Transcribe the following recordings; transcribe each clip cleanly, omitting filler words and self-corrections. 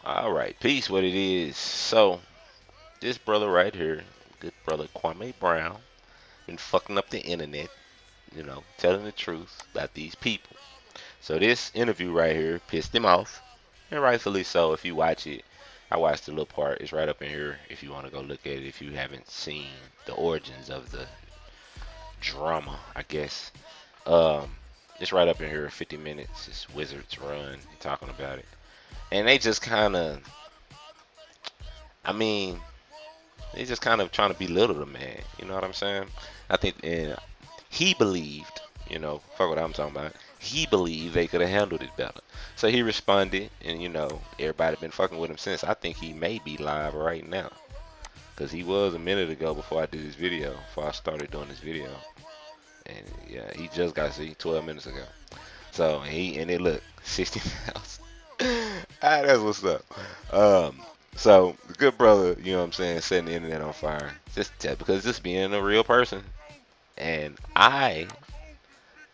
Alright, peace what it is. So, this brother right here, good brother Kwame Brown, been fucking up the internet, telling the truth about these people. So this interview right here pissed him off, and rightfully so. If you watch it, I watched the little part. It's right up in here if you want to go look at it. If you haven't seen the origins of the drama, I guess. Um, it's right up in here. 50 minutes. It's Wizards Run. Talking about it, and they just kind of, I mean, they just kind of trying to belittle the man. You know what I'm saying? I think, and he believed, fuck what I'm talking about. He believed they could have handled it better. So he responded, and everybody been fucking with him since. I think he may be live right now, cause he was a minute ago before I did this video, before I started doing this video, and yeah, he just got 12 minutes ago. So and it looked 60,000. That's what's up. Um, so the good brother, you know what I'm saying, setting the internet on fire, because just being a real person, and I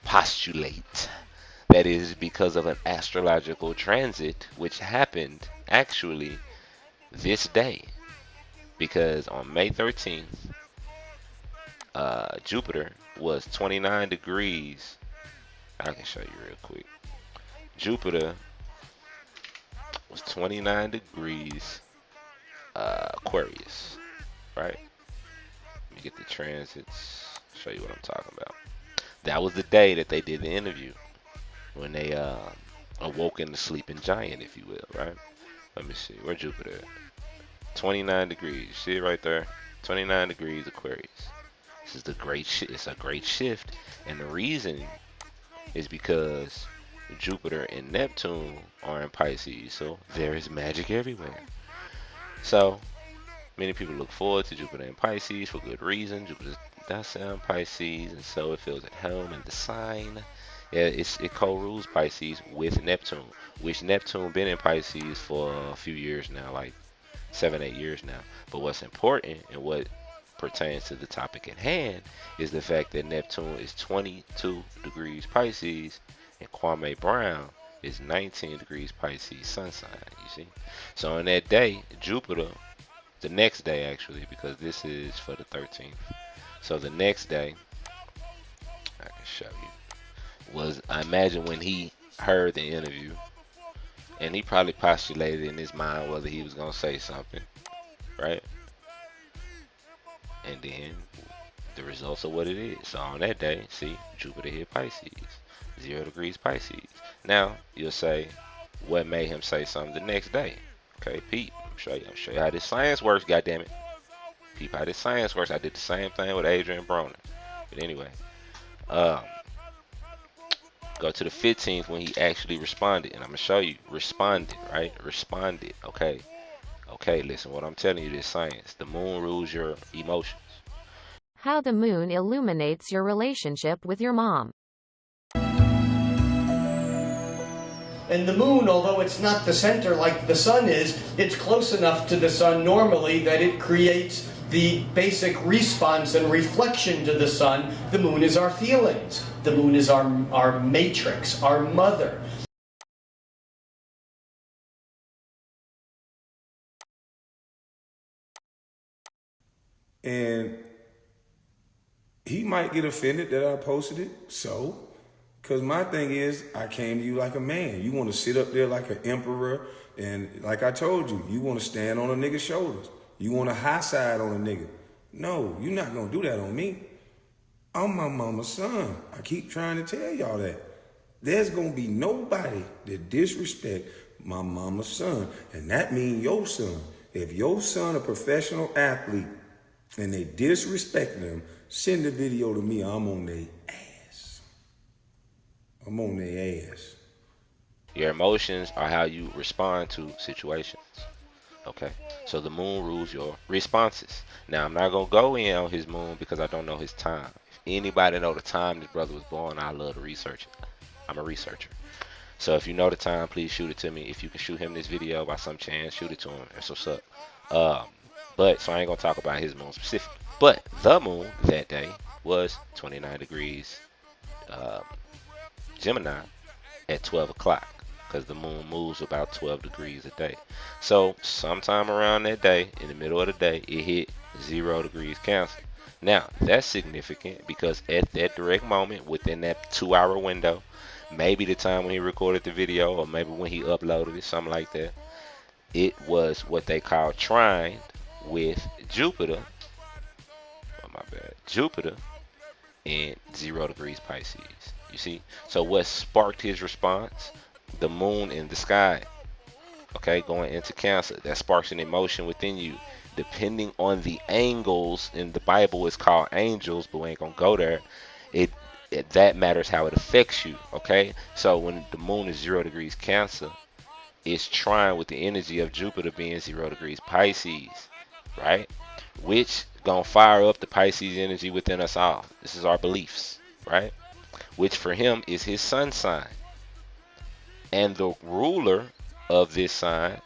postulate that is because of an astrological transit which happened actually this day. Because on May 13th, Jupiter was 29 degrees. I can show you real quick. Jupiter was 29 degrees Aquarius, right? Let me get the transits, show you what I'm talking about. That was the day that they did the interview, when they awoke in the sleeping giant, if you will, right? Let me see, where Jupiter at? 29 degrees, see it right there? 29 degrees Aquarius. This is it's a great shift, and the reason is because Jupiter and Neptune are in Pisces, so there is magic everywhere. So many people look forward to Jupiter in Pisces for good reason. Jupiter does sound Pisces, and so it feels at home in the sign. Yeah, it co-rules Pisces with Neptune, which Neptune been in Pisces for a few years now, like 7, 8 years now. But what's important and what pertains to the topic at hand is the fact that Neptune is 22 degrees Pisces and Kwame Brown is 19 degrees Pisces sun sign, you see? So on that day, Jupiter, the next day actually, because this is for the 13th. So the next day, I can show you, was, I imagine, when he heard the interview, and he probably postulated in his mind whether he was going to say something, right? And then the results of what it is. So on that day, see, Jupiter hit Pisces, 0 degrees Pisces. Now, you'll say, what made him say something the next day? Okay, Pete, I'll show you how this science works, goddammit. Peep how this science works. I did the same thing with Adrian Broner. But anyway, um, go to the 15th when he actually responded. And I'm going to show you. Responded, right? Responded. Okay. Okay, listen, what I'm telling you is science. The moon rules your emotions. How the moon illuminates your relationship with your mom. And the moon, although it's not the center like the sun is, it's close enough to the sun normally that it creates the basic response and reflection to the sun. The moon is our feelings. The moon is our matrix, our mother. And he might get offended that I posted it, so. Because my thing is, I came to you like a man. You want to sit up there like an emperor, and like I told you, you want to stand on a nigga's shoulders. You want to high side on a nigga. No, you're not going to do that on me. I'm my mama's son. I keep trying to tell y'all that. There's going to be nobody that disrespect my mama's son, and that means your son. If your son a professional athlete and they disrespect them, send the video to me. I'm on their ass. I'm on their ass. Your emotions are how you respond to situations. Okay, so the moon rules your responses. Now, I'm not going to go in on his moon because I don't know his time. If anybody know the time this brother was born, I love to research it. I'm a researcher. So if you know the time, please shoot it to me. If you can shoot him this video by some chance, shoot it to him. That's what's up. But so I ain't gonna talk about his moon specifically. But the moon that day was 29 degrees Gemini at 12 o'clock because the moon moves about 12 degrees a day. So sometime around that day, in the middle of the day, it hit 0 degrees Cancer. Now that's significant because at that direct moment, within that 2 hour window, maybe the time when he recorded the video, or maybe when he uploaded it, something like that, it was what they call trine with Jupiter. Oh my bad, Jupiter in 0 degrees Pisces. You see? So what sparked his response? The moon in the sky. Okay, going into Cancer. That sparks an emotion within you. Depending on the angles in the Bible, it's called angels, but we ain't gonna go there. It, that matters how it affects you. Okay, so when the moon is 0 degrees Cancer, it's trying with the energy of Jupiter being 0 degrees Pisces, right? Which gonna fire up the Pisces energy within us all. This is our beliefs, right? Which for him is his sun sign. And the ruler of this sign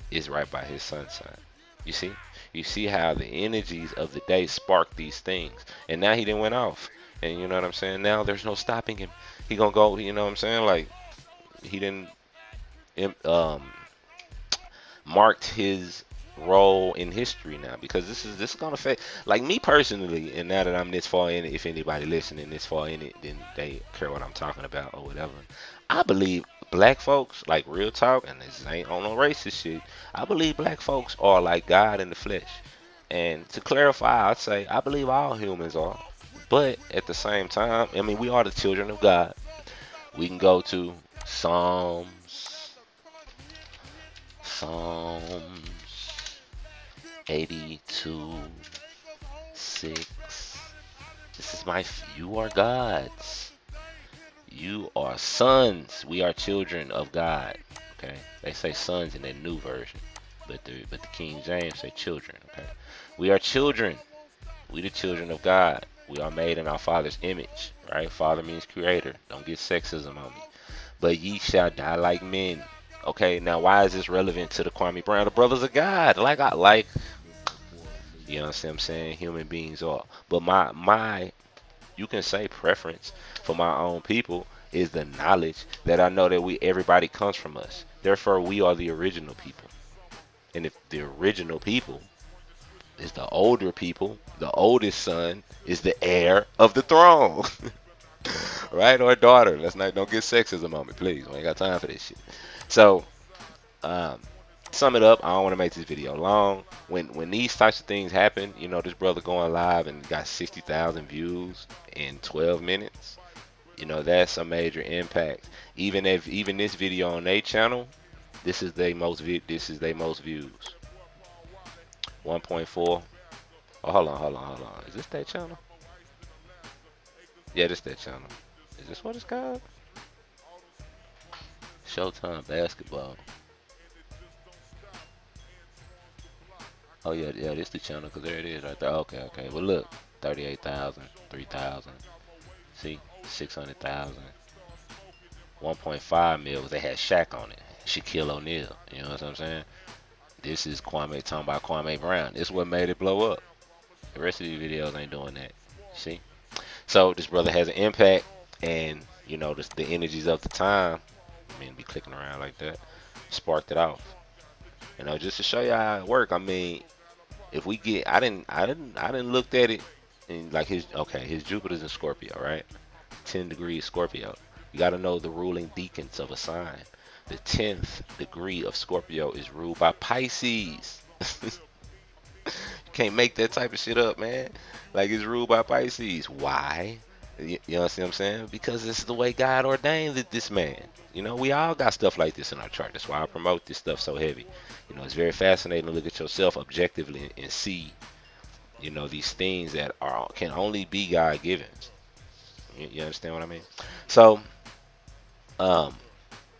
is right by his sun sign. You see? You see how the energies of the day spark these things. And now he didn't went off. And you know what I'm saying? Now there's no stopping him. He gonna go, you know what I'm saying? Like he didn't um marked his role in history now, because this is gonna affect, like, me personally. And now that I'm this far in it, if anybody listening this far in it, then they care what I'm talking about or whatever. I believe black folks, like, real talk, and this ain't on no racist shit. I believe black folks are like God in the flesh. And to clarify, I'd say I believe all humans are. But at the same time, I mean, we are the children of God. We can go to Psalms 82, 6. This is you are gods. You are sons. We are children of God. Okay. They say sons in that new version. But the King James say children. Okay. We are children. We the children of God. We are made in our Father's image. Right? Father means creator. Don't get sexism on me. But ye shall die like men. Okay, now why is this relevant to the Kwame Brown? The brothers of God. You know what I'm saying? Human beings are. But my you can say preference for my own people is the knowledge that I know that everybody comes from us. Therefore we are the original people. And if the original people is the older people, the oldest son is the heir of the throne. Right? Or daughter. Don't get sexism on me, please. We ain't got time for this shit. So um sum it up, I don't want to make this video long. When these types of things happen, this brother going live and got 60,000 views in 12 minutes, that's a major impact. Even this video on their channel, this is their most views. 1.4. Oh, hold on. Is this their channel? Yeah, this their channel. Is this what it's called? Showtime Basketball. Oh yeah, this the channel, because there it is right there. Okay. Well, look, 38,000, 3,000. See, 600,000. 1.5 mil. They had Shaq on it. Shaquille O'Neal. You know what I'm saying? This is Kwame talking about Kwame Brown. This is what made it blow up. The rest of these videos ain't doing that. See? So this brother has an impact, and the energies of the time. I mean, be clicking around like that, sparked it off. Just to show you how it work. I mean, if we get, I didn't looked at it, and like his Jupiter's in Scorpio, right? 10 degrees Scorpio. You got to know the ruling decans of a sign. The 10th degree of Scorpio is ruled by Pisces. You can't make that type of shit up, man. Like, it's ruled by Pisces. Why? You know what I'm saying? Because it's the way God ordained this man. We all got stuff like this in our chart. That's why I promote this stuff so heavy. It's very fascinating to look at yourself objectively and see, these things that can only be God given. You understand what I mean? So,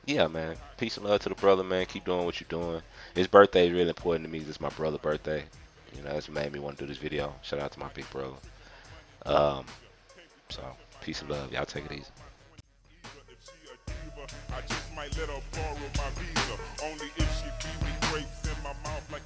yeah, man. Peace and love to the brother, man. Keep doing what you're doing. His birthday is really important to me. This is my brother's birthday. That's what made me want to do this video. Shout out to my big brother. Um, so, peace and love. Y'all take it easy. I just might let her borrow my visa. Only if she be with grapes in my mouth like